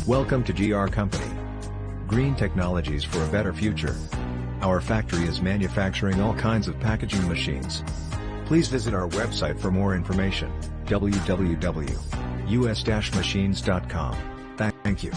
Welcome to GR Company. Green technologies for a better future. Our factory is manufacturing all kinds of packaging machines. Please visit our website for more information, www.us-machines.com. Thank you.